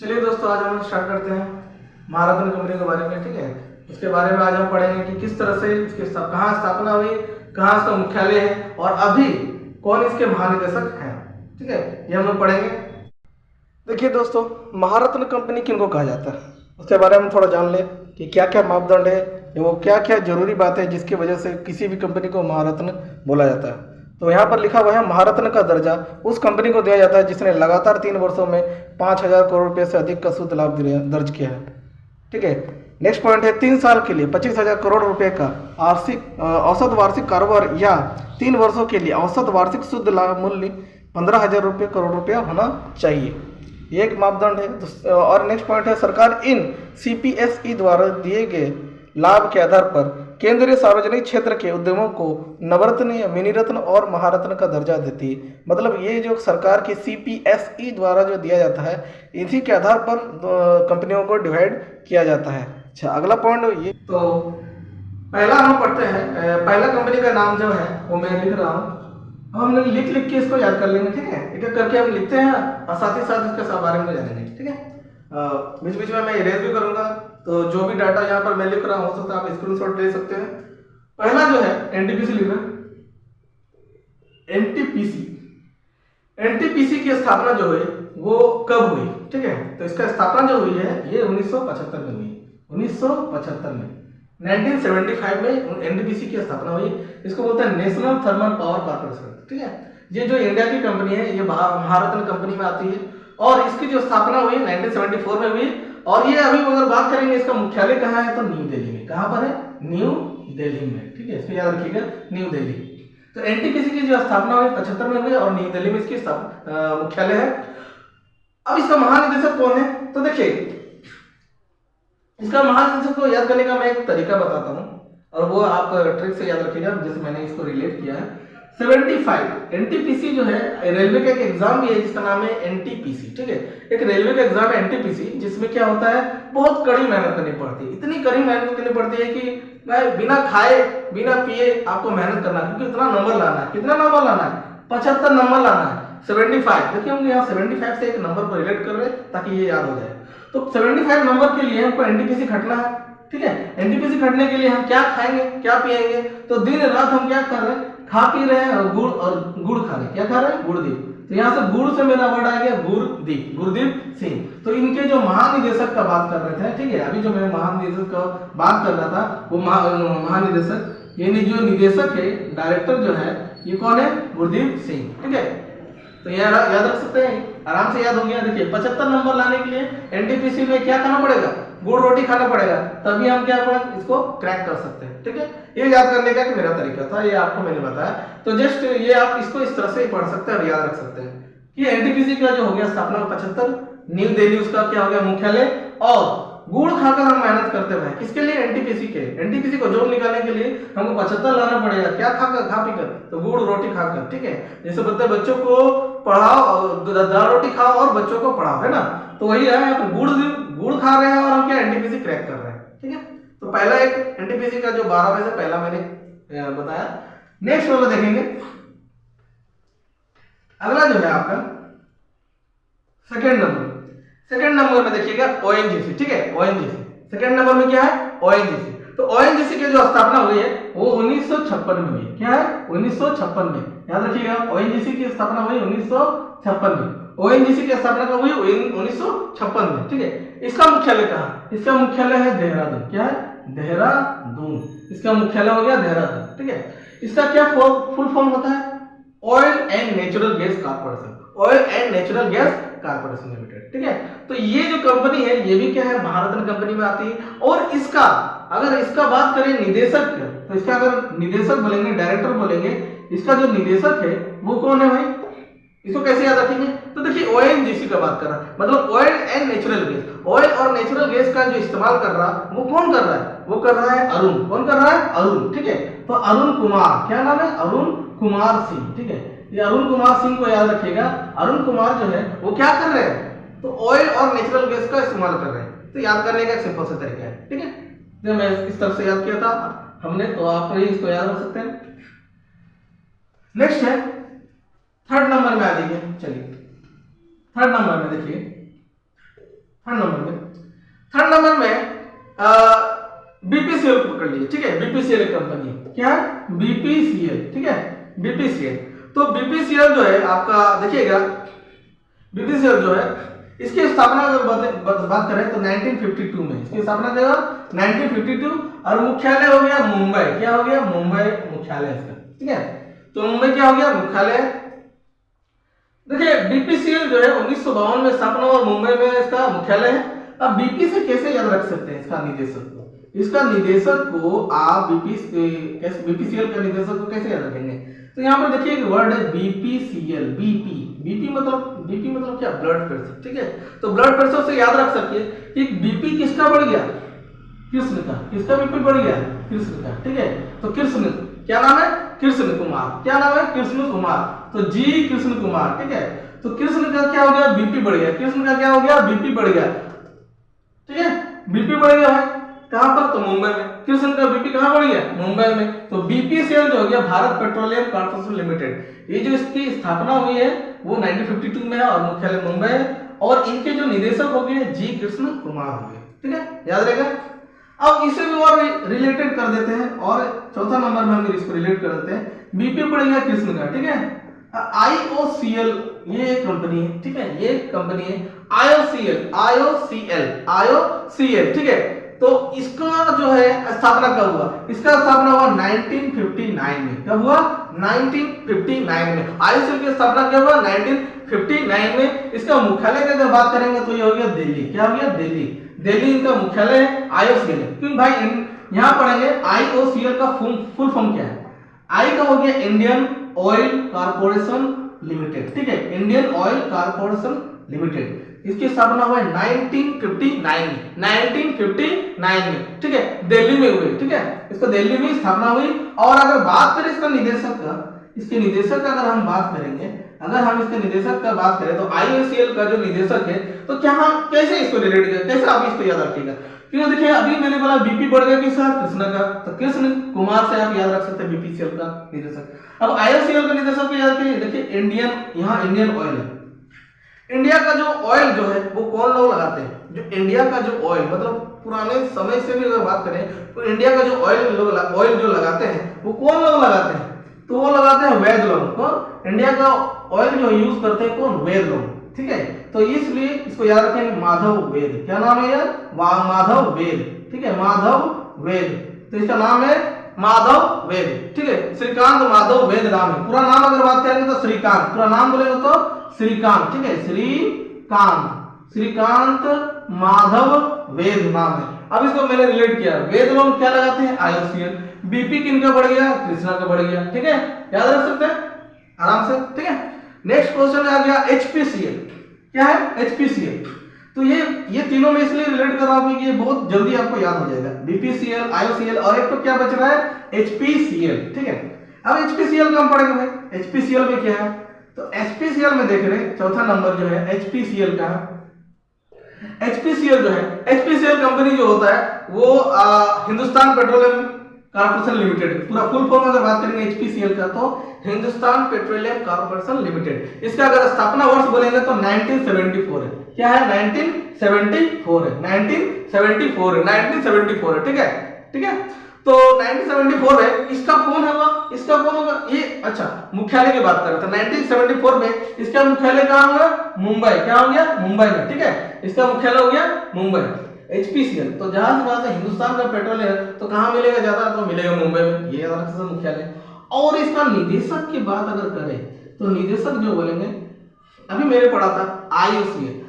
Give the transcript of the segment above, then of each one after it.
चलिए दोस्तों, आज हम स्टार्ट करते हैं महारत्न कंपनी के बारे में। ठीक है, इसके बारे में आज हम पढ़ेंगे कि किस तरह से इसके कहाँ स्थापना हुई, कहाँ इसका मुख्यालय है और अभी कौन इसके महानिदेशक हैं। ठीक है, ये हम लोग पढ़ेंगे। देखिए दोस्तों, महारत्न कंपनी किनको कहा जाता है उसके बारे में थोड़ा जान लें कि क्या क्या मापदंड है, वो क्या क्या जरूरी बात है जिसकी वजह से किसी भी कंपनी को महारत्न बोला जाता है। तो यहाँ पर लिखा हुआ है महारत्न का दर्जा उस कंपनी को दिया जाता है जिसने लगातार 3 वर्षों में 5,000 करोड़ रुपए से अधिक का शुद्ध लाभ दर्ज किया है। ठीक है, नेक्स्ट पॉइंट है 3 साल के लिए 25,000 करोड़ रुपए का औसत वार्षिक कारोबार या 3 वर्षों के लिए औसत वार्षिक शुद्ध लाभ मूल्य 15,000 करोड़ रुपया होना चाहिए। ये एक मापदंड है। और नेक्स्ट पॉइंट है सरकार इन CPSE द्वारा दिए गए लाभ के आधार पर केंद्रीय सार्वजनिक क्षेत्र के उद्यमों को नवरत्न या मिनीरत्न और महारत्न का दर्जा देती है। मतलब ये जो सरकार की CPSE द्वारा जो दिया जाता है, इसी के आधार पर कंपनियों को डिवाइड किया जाता है। अच्छा, अगला पॉइंट ये तो पहला हम पढ़ते हैं। पहला कंपनी का नाम जो है वो मैं लिख रहा हूँ, हम लिख के इसको याद कर लेंगे। ठीक है, एक एक करके हम लिखते हैं और साथ ही साथ इसके बारे में जानेंगे। ठीक है, बीच बीच में मैं इरेज भी करूंगा, तो जो भी डाटा यहाँ पर मैं लिख रहा हूँ हो सकता है आप स्क्रीनशॉट ले सकते हैं। पहला जो है NTPC लिख रहे हैं। NTPC की स्थापना जो हुई वो कब हुई? ठीक है, तो इसका स्थापना जो हुई है ये 1975 में हुई। 1975 में 1975 में NTPC की स्थापना हुई। इसको बोलते हैं नेशनल थर्मल पावर कॉर्पोरेशन। ठीक है, ये जो इंडिया की कंपनी है ये महारत्न कंपनी में आती है और इसकी जो स्थापना हुई 1974 में हुई। और ये अभी अगर बात करेंगे इसका मुख्यालय कहाँ है तो न्यू दिल्ली में। कहाँ पर है? न्यू दिल्ली में। ठीक है, इसको याद रखिएगा, न्यू दिल्ली। तो NTPC की जो स्थापना हुई 75 में हुई और न्यू दिल्ली में इसकी मुख्यालय है। अब इसका महानिदेशक कौन है? तो देखिए, इसका महानिदेशक को याद करने का मैं एक तरीका बताता हूँ और वो आप ट्रिक से याद रखिएगा, जैसे मैंने इसको रिलेट किया है। 75 NTPC जो है रेलवे का एक एग्जाम भी है जिसका नाम है NTPC। ठीक है, एक रेलवे का एग्जाम है NTPC, जिसमें क्या होता है बहुत कड़ी मेहनत करनी पड़ती है। इतनी कड़ी मेहनत करनी पड़ती है कि मैं बिना खाए बिना पिए आपको मेहनत करना है, क्योंकि इतना नंबर लाना है। कितना नंबर लाना है? 75 नंबर लाना है। 75 देखिए, हम यहाँ 75 से एक नंबर को रिलेट कर रहे हैं ताकि ये याद हो जाए। तो 75 नंबर के लिए हमको NTPC खटना है। ठीक है, NTPC खटने के लिए हम क्या खाएंगे क्या पिएंगे? तो दिन रात हम क्या कर रहे हैं? खा पी रहे हैं और गुड़ खा रहे हैं। क्या खा रहे हैं? गुड़दीप। तो यहाँ से गुड़ से मेरा वर्ड आ गया गुरदीप, गुरदीप सिंह। तो इनके जो महानिदेशक का बात कर रहे थे, ठीक है, अभी जो मैं महानिदेशक का बात कर रहा था वो महानिदेशक, ये जो निदेशक है, डायरेक्टर जो है, ये कौन है? गुरदीप सिंह। ठीक है, तो याद रख सकते हैं, आराम से याद हो गया। देखिए, 75 नंबर लाने के लिए NTPC में क्या खाना पड़ेगा? गुड़ रोटी खाना पड़ेगा, तभी हम क्या इसको क्रैक कर सकते हैं। ठीक है, ये याद करने का मेरा तरीका था, ये आपको मैंने बताया। तो जस्ट ये आप इसको इस तरह से पढ़ सकते हैं और याद रख सकते हैं कि NTPC का जो हो गया स्थापना 75, न्यू दिल्ली उसका क्या हो गया? मुख्यालय। और गुड़ खाकर हम मेहनत करते हुए किसके लिए? NTPC को जॉब निकालने के लिए हमको 75 लाना पड़ेगा। क्या खाकर? खा पीकर, तो गुड़ रोटी खाकर। ठीक है, जैसे बोलते हैं बच्चों को पढ़ाओ, दाल रोटी खाओ और बच्चों को पढ़ाओ, है ना? तो वही है, यहाँ पर गुड़ खा रहे हैं और हम क्या NTPC क्रैक कर रहे हैं। ठीक है, तो पहला एक NTPC का जो 12 में से पहला मैंने बताया। नेक्स्ट वाला देखेंगे, अगला जो है आपका सेकंड नंबर में देखिएगा ONGC। ठीक है, ONGC सेकंड नंबर में क्या है? ONGC। तो ONGC की जो स्थापना हुई है वो 1956 में हुई है। क्या है? 1956 में। याद रखिएगा, ONGC की स्थापना हुई 1956 में। ONGC की स्थापना कब हुई? 1956 में। ठीक है, इसका मुख्यालय कहाँ? इसका मुख्यालय है देहरादून। क्या है? देहरादून। इसका मुख्यालय हो गया देहरादून। ठीक है, इसका क्या फुल फॉर्म होता है? Oil and natural gas corporation. Oil and natural gas corporation limited. ठीक है, तो ये जो कंपनी है ये भी क्या है? महारत्न कंपनी में आती है। और इसका अगर इसका बात करें निदेशक, तो इसका अगर निदेशक बोलेंगे, डायरेक्टर बोलेंगे, इसका जो निदेशक है वो कौन है भाई? इसको कैसे याद रखेंगे? तो देखिए, ONGC का बात कर रहा है, मतलब oil and natural gas. Oil और नेचुरल गैस का जो इस्तेमाल कर रहा है वो कौन कर रहा है? वो कर रहा है अरुण। कौन कर रहा है? अरुण। ठीक है, तो अरुण कुमार, क्या नाम है? अरुण कुमार सिंह। ठीक है, ये अरुण कुमार सिंह को याद रखिएगा। अरुण कुमार जो है वो क्या कर रहे हैं? तो ऑयल और नेचुरल गैस का इस्तेमाल कर रहे हैं। तो याद करने का एक सिंपल सा तरीका है। ठीक है, जो मैं इस तरह से याद किया था हमने, तो आप इसको याद रख सकते हैं। नेक्स्ट है थर्ड नंबर में आ जाइए। चलिए, थर्ड नंबर में देखिए थर्ड नंबर में बीपीसीएल को पकड़ लीजिए, ठीक है। बीपीसीएल एक कंपनी है, क्या है, बीपीसीएल, ठीक है, बीपीसीएल। तो बीपीसीएल जो है आपका देखिएगा, बीपीसीएल जो है इसकी स्थापना अगर बात करें तो 1952 में इसकी स्थापना किया 1952, और मुख्यालय हो गया मुंबई। क्या हो गया, मुंबई मुख्यालय इसका, ठीक है। तो मुंबई क्या हो गया, मुख्यालय। देखिए बीपीसीएल जो है 1952 में स्थापना और मुंबई में इसका मुख्यालय है। अब बीपी से कैसे याद रख सकते हैं इसका निदेशक को, इसका निदेशक को आप बीपीसीएल का निदेशक को कैसे याद रखेंगे। तो यहाँ पर देखिए एक वर्ड है बीपीसीएल, बीपी मतलब क्या, ब्लड प्रेशर, ठीक है। तो ब्लड प्रेशर से याद रख सकिए कि बीपी किसका बढ़ गया, कृष्ण का, किसका बीपी बढ़ गया, कृष्ण का, ठीक है। तो कृष्ण, क्या नाम है, कृष्ण कुमार, क्या नाम है, कृष्ण कुमार, तो जी कृष्ण कुमार, ठीक है। तो कृष्ण का क्या हो गया, बीपी बढ़ गया, कृष्ण का क्या हो गया, बीपी बढ़ गया, ठीक है। बीपी बढ़ गया है कहां पर, तो मुंबई में। कृष्ण का बीपी कहां बढ़ गया, मुंबई में। तो बीपीसीएल जो हो गया भारत पेट्रोलियम कॉर्पोरेशन लिमिटेड, ये जो इसकी स्थापना हुई है वो 1952 में है और मुख्यालय मुंबई है, और इनके जो निदेशक हो गए जी कृष्ण कुमार हो गए, ठीक है, याद रहेगा। अब इसे भी और रिलेटेड कर देते हैं, और चौथा नंबर में हम इसको रिलेट कर देते हैं, बीपी बढ़ गया कृष्ण का, ठीक है। आईओसीएल ये एक कंपनी है, ठीक है, ये कंपनी है आईओसीएल, ठीक है। तो इसका जो है स्थापना कब हुआ, इसका स्थापना हुआ 1959 में। कब हुआ, 1959 में। आईओसीएल की स्थापना कब हुआ, 1959 में। इसका मुख्यालय की अगर बात करेंगे तो ये हो गया दिल्ली, क्या हो गया, दिल्ली, दिल्ली इनका मुख्यालय है, आईओसीएल। क्योंकि भाई यहाँ पढ़ेंगे आईओसीएल का फुल फॉर्म क्या है, आई का हो गया इंडियन ऑयल कॉर्पोरेशन लिमिटेड, ठीक है, इंडियन ऑयल कॉर्पोरेशन लिमिटेड। इसकी स्थापना हुआ 1959 में, ठीक है, दिल्ली में हुई, ठीक है, इसको दिल्ली में स्थापना हुई। और अगर बात करें इसका निदेशक का, इसके निदेशक का अगर हम बात करेंगे, अगर हम इसके निदेशक का बात करें तो आईओसीएल का जो निदेशक है, तो क्या हम कैसे इसको रिलेट करें, कैसे आप इसको याद रखिएगा। क्योंकि देखिए अभी मैंने बोला बीपी बढ़ गया किसका, कृष्ण का, तो कृष्ण कुमार से आप याद रख सकते हैं बीपीसीएल का निदेशक। अब आईओसीएल का निदेशक को याद करिए, देखिए इंडियन, यहाँ इंडियन ऑयल है, इंडिया का जो ऑयल जो है वो कौन लोग लगाते हैं, जो इंडिया का जो ऑयल, मतलब पुराने समय से भी अगर बात करें तो इंडिया का जो ऑयल जो लगाते हैं वो कौन लोग लगाते हैं, तो वो लगाते हैं वैद लोग। कौन, इंडिया का ऑयल जो यूज करते हैं कौन, वैद लोग, ठीक है। तो इसलिए इसको याद रखेंगे माधव वेद, क्या नाम है यार, माधव वेद, ठीक है, माधव वेद। तो इसका नाम है माधव वेद, ठीक है, श्रीकांत माधव वेद नाम है। पूरा नाम अगर बात करेंगे तो श्रीकांत, पूरा नाम बोलेंगे तो श्रीकांत, ठीक है, श्रीकांत माधव वेद नाम है। अब इसको मैंने रिलेट किया, वेद लोग क्या लगाते हैं, आईओसीएल। बीपी किनका बढ़ गया, कृष्णा का बढ़ गया, ठीक है, याद रख सकते हैं आराम से, ठीक है। नेक्स्ट क्वेश्चन आ गया एचपीसीएल, क्या है, एचपीसीएल। तो ये तीनों में इसलिए रिलेट कर रहा हूं कि ये बहुत जल्दी आपको याद हो जाएगा, बीपीसीएल, आईओसीएल, और एक तो क्या बच रहा है, एचपीसीएल, ठीक है। अब एचपीसीएल का हम पढ़ेंगे भाई, एचपीसीएल में क्या है, तो एचपीसीएल में देख रहे हैं चौथा नंबर जो है एचपीसीएल का, एचपीसीएल जो है, एचपीसीएल कंपनी जो होता है वो हिंदुस्तान पेट्रोलियम कॉर्पोरेशन लिमिटेड, पूरा फुल फॉर्म अगर बात करेंगे एचपीसीएल का तो हिंदुस्तान पेट्रोलियम कॉर्पोरेशन लिमिटेड। इसका अगर स्थापना वर्ष बोलेंगे तो 1974 है, क्या है, 1974 है, 1974 है, ठीक है, ठीक है। तो 1974 है, इसका कौन होगा, ये अच्छा मुख्यालय की बात कर रहे थे। 1974 में इसका मुख्यालय कहाँ होगा, मुंबई, क्या हो गया, मुंबई में, ठीक है, इसका मुख्यालय हो गया मुंबई। एचपीसीएल तो जहां से बात है हिंदुस्तान का पेट्रोल है, तो कहां मिलेगा ज्यादा, तो मिलेगा मुंबई में, ये मुख्यालय। और इसका निदेशक की बात अगर करें तो निदेशक जो बोलेंगे, अभी मेरे पढ़ा था आईओसीएल,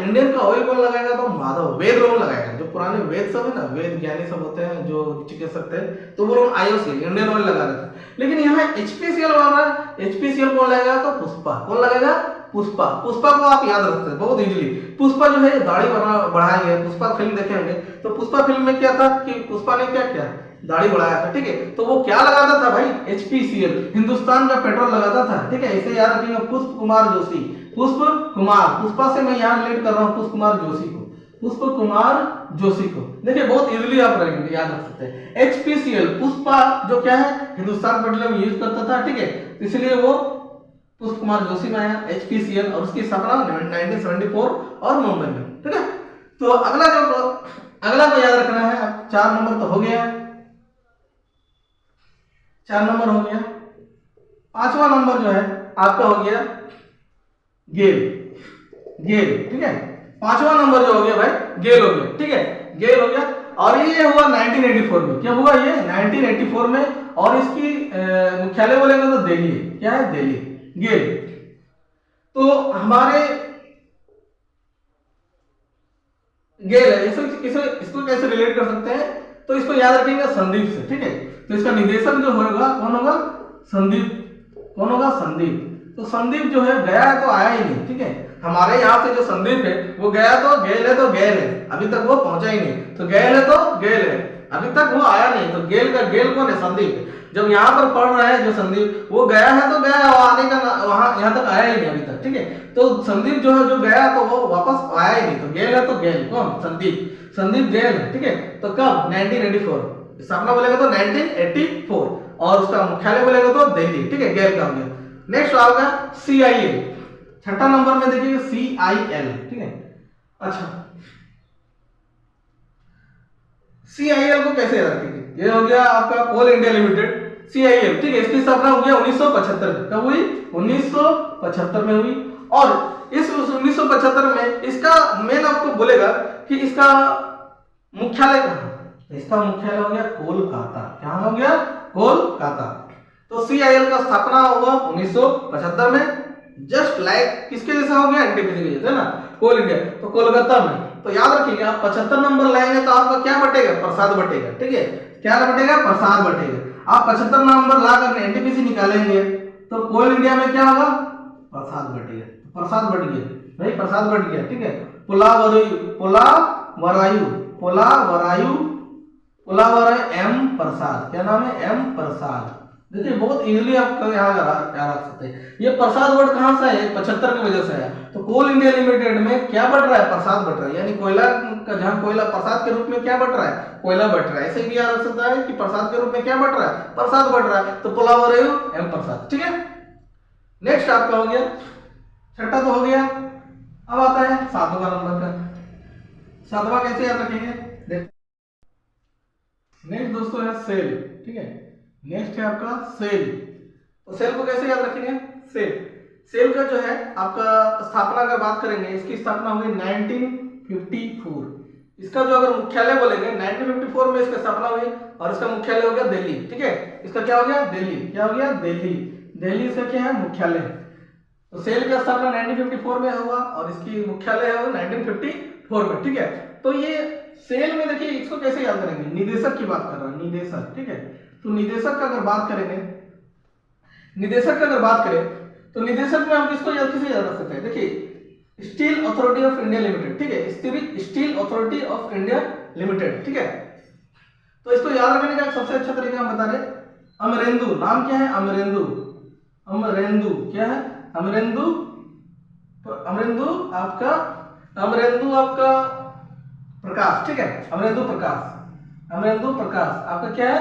इंडियन का ऑयल कौन लगाएगा, तो माधव वेद लोग लगाएगा, जो पुराने वेद सब है ना, वेद ज्ञानी सब होते हैं जो चिकित्सक थे, तो वो लोग आईओसीएल इंडियन ऑयल लगा रहे थे। लेकिन यहाँ एचपीसीएल वाला, एचपीसीएल कौन लगाएगा, तो पुष्पा, कौन लगाएगा, पुष्पा को आप याद रखते हैं बहुत इजीली। पुष्पा जो है दाढ़ी बढ़ाएंगे, पुष्पा फिल्म देखेंगे तो पुष्पा फिल्म में क्या था कि पुष्पा ने क्या किया, दाढ़ी बढ़ाया था, ठीक है। तो वो क्या लगाता था भाई, एचपीसीएल, हिंदुस्तान का पेट्रोल लगाता था, ठीक है। इसे याद रखेंगे, पुष्प कुमार जोशी, पुष्पा से मैं यहाँ रिलेट कर रहा हूँ पुष्प कुमार जोशी को, देखिए बहुत इजीली आप रहेंगे, याद रख सकते हैं। एचपीसीएल, पुष्पा जो क्या है, हिंदुस्तान पेट्रोलियम यूज करता था, ठीक है, इसलिए वो पुष्प कुमार जोशी में आया एचपीसीएल, और उसकी स्थापना 1974 और मुंबई में, ठीक है। तो अगला को याद रखना है। अब 4 नंबर तो हो गया, 4 नंबर हो गया। 5वां नंबर जो है आपका हो गया गेल, ठीक है। 5वां नंबर जो हो गया भाई गेल हो गया, ठीक है, गेल हो गया। और ये हुआ 1984 में। क्या हुआ ये 1984 में, और इसकी मुख्यालय बोलेंगे तो दिल्ली है। क्या है? दिल्ली, गेल। तो हमारे गेल है, इसको कैसे रिलेट कर सकते हैं? तो इसको याद रखेंगे संदीप से, ठीक है। तो इसका निदेशक जो होगा कौन होगा? संदीप। कौन होगा? संदीप। तो संदीप जो है गया है तो आया ही नहीं, ठीक है। हमारे यहाँ से जो संदीप है वो गया तो गेल है, तो गेल है, अभी तक वो पहुंचा ही नहीं। तो गेल है तो गेल है, अभी तक वो आया नहीं। तो गेल का गेल कौन है? संदीप। जब यहाँ पर पढ़ रहा है जो संदीप, वो गया है तो गया, वो आने का वहां यहाँ तक आया ही नहीं अभी तक, ठीक है। तो संदीप जो है जो गया तो वो वापस आया ही नहीं। तो गेल है तो गेल, कौन? संदीप। संदीप गेल है, ठीक है। तो कब? 1984। स्थापना बोलेगा तो 1984, और उसका मुख्यालय बोलेगा तो दिल्ली, ठीक है। गेल का हो गया। नेक्स्ट आओगे CIL। 6ठा नंबर में देखिए CIL, ठीक है। अच्छा, CIL को कैसे याद रखेंगे? ये हो गया आपका कोल इंडिया लिमिटेड, CIL, ठीक है। इसकी स्थापना हो गया 1975 में। कब हुई? 1975 में हुई। और इस 1975 में इसका मेन आपको बोलेगा कि इसका मुख्यालय कहाँ? इसका मुख्यालय हो गया कोलकाता। क्या हो गया? कोलकाता। तो CIL का स्थापना हुआ 1975 में, जस्ट लाइक किसके जैसा हो गया? NTPC के जैसा, है ना, कोल इंडिया। तो कोलकाता में। तो याद रखिएगा आप 75 नंबर लाएंगे तो आपका क्या बटेगा? प्रसाद बटेगा, ठीक है। क्या बटेगा? प्रसाद बटेगा। आप 75 नंबर ला कर NTPC निकालेंगे तो कोल इंडिया में क्या होगा? प्रसाद बटेगा। प्रसाद बट गया भाई, प्रसाद बट गया, ठीक है। पुलावरायु एम प्रसाद। क्या नाम है? एम प्रसाद। देखिए बहुत इजीली आप यहाँ रख सकते हैं। ये प्रसाद वर्ड कहाँ से है? 75 की वजह से है। तो कोल इंडिया लिमिटेड में क्या बढ़ रहा है? प्रसाद बढ़ रहा है, यानी कोयला का, जहाँ कोयला प्रसाद के रूप में क्या बढ़ रहा है? कोयला बढ़ रहा है। ऐसे भी याद रख सकता है कि प्रसाद के रूप में क्या बढ़ रहा है? प्रसाद बढ़ रहा है। तो पुलावरायु एम प्रसाद, ठीक है। नेक्स्ट आपका हो गया 6ठा तो हो गया। अब आता है 7वां नंबर का। 7वां कैसे याद रखेंगे? नेक्स्ट दोस्तों है सेल, ठीक है। नेक्स्ट है आपका सेल। तो सेल को कैसे याद रखेंगे? सेल का जो है आपका स्थापना अगर बात करेंगे, इसकी स्थापना हुई 1954। इसका जो अगर मुख्यालय बोलेंगे 1954 में इसकी स्थापना हुई, और इसका मुख्यालय हो गया दिल्ली, ठीक है। इसका क्या हो गया? दिल्ली। क्या हो गया? दिल्ली। दिल्ली इसका क्या है? मुख्यालय। तो सेल की स्थापना 1954 में हुआ, और इसकी मुख्यालय है 1954 में, ठीक है। तो ये सेल में देखिए इसको कैसे याद करेंगे? निदेशक की बात कर रहा हूं, निदेशक, ठीक है। तो निदेशक का अगर बात करेंगे, निदेशक का अगर बात करें तो निदेशक में हम किसको कैसे याद रख सकते हैं? देखिए steel authority of India limited, ठीक है। Steel authority of India limited, ठीक है। तो इसको याद रखने का सबसे अच्छा तरीका हम बता रहे, अमरेंदु। नाम क्या है? अमरेंदु। अमरेंदु क्या है? अमरेंदु। अमरेंदु आपका प्रकाश, ठीक है। अमरेंदु प्रकाश। अमरेंदु प्रकाश आपका क्या है?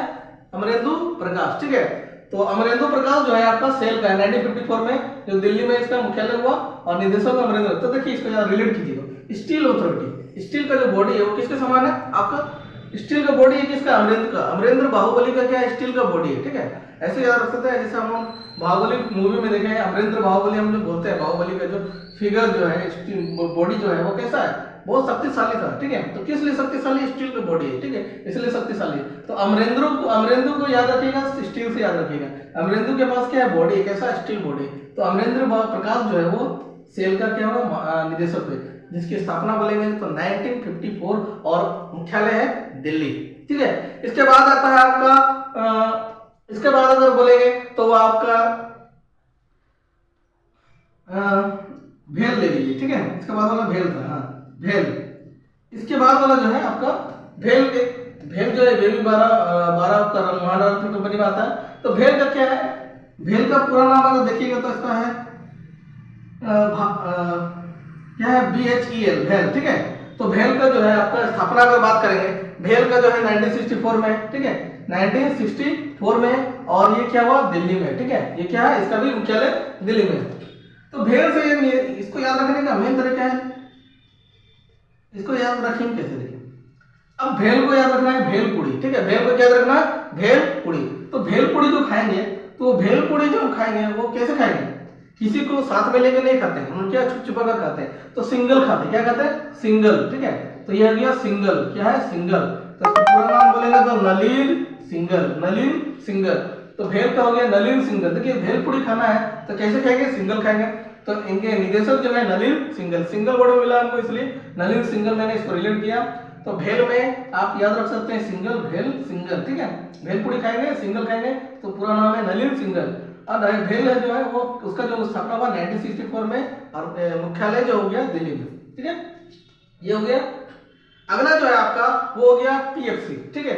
अमरेंदु प्रकाश, ठीक है। तो अमरेंदु प्रकाश जो है आपका सेल का है 1954 में, जो दिल्ली में इसका मुख्यालय हुआ, और निदेशक अमरेंद्र। तो देखिए इसको यार रिलेट कीजिएगा। स्टील अथॉरिटी, स्टील का जो बॉडी है वो किसके समान है? आपका स्टील का बॉडी है किसका? अमरेंद्र का। अमरेंद्र बाहुबली का क्या है? स्टील का बॉडी है, ठीक है। ऐसे याद रख सकते हैं, जैसे हम बाहुबली मूवी में देखे हैं, अमरेंद्र बाहुबली हम जो बोलते हैं, बाहुबली का जो फिगर जो है, बॉडी जो है वो कैसा है? बहुत शक्तिशाली था, ठीक है। तो किस लिए शक्तिशाली? स्टील की बॉडी है, ठीक है, इसलिए शक्तिशाली। तो अमरेंद्र को याद रखिएगा, स्टील से याद रखिएगा। अमरेंद्र के पास क्या है? बॉडी, कैसा? Steel body. तो अमरेंद्र प्रकाश जो है वो सेल का क्या होगा? निदेशक है, जिसकी स्थापना बोलेंगे तो 1954, और मुख्यालय है दिल्ली, ठीक है। इसके बाद आता है आपका इसके बाद अगर बोलेंगे तो वो आपका भेल ले लीजिए, ठीक है। इसके बाद वाला भेल था, हाँ भेल। इसके बाद वाला जो है आपका भेल जो है बेबी 12 का महारत्न कंपनी में आता है। तो भेल का क्या है? भेल का पूरा नाम अगर देखिएगा तो इसका है क्या है? BHEL, भेल, ठीक है। तो भेल का जो है आपका स्थापना अगर बात करेंगे, भेल का जो है 1964 में, ठीक है, 1964 में। और ये क्या हुआ? दिल्ली में, ठीक है। ये क्या है? इसका भी मुख्यालय दिल्ली में। तो भेल से इसको याद रखने का मेन तरीका है, इसको याद रखेंगे कैसे, देखिए अब भेल को याद रखना है, भेलपुड़ी, ठीक है, भेल को क्या याद रखना है, भेलपुड़ी। तो भेलपुड़ी जो खाएंगे तो वो भेलपुड़ी जो हम खाएंगे वो कैसे खाएंगे, किसी को साथ में लेके नहीं खाते हैं, हम क्या छुप छुपा कर खाते हैं, तो सिंगल खाते हैं, क्या खाते हैं, सिंगल, ठीक है। तो ये हो गया सिंगल, क्या है, सिंगल। तो इसका पूरा नाम बोलेंगे तो नलिन सिंगल, नलिन सिंगल। तो भेल का हो गया नलिन सिंगल। देखिए भेलपुड़ी खाना है तो कैसे खाएंगे, सिंगल खाएंगे। तो इनके निदेशक जो है नलिन सिंगल, सिंगल वर्ड मिला हमको इसलिए नलिन सिंगल मैंने इसको रिलेट किया। तो भेल में आप याद रख सकते हैं सिंगल, भेल, सिंगल, ठीक है। भेलपुड़ी खाएंगे, सिंगल खाएंगे, तो पूरा नाम है नलिन सिंगल। और भेल है जो है वो उसका जो स्थापना हुआ 1964 में और मुख्यालय जो हो गया दिल्ली में, ठीक है। ये हो गया। अगला जो है आपका वो हो गया पीएफसी, ठीक है।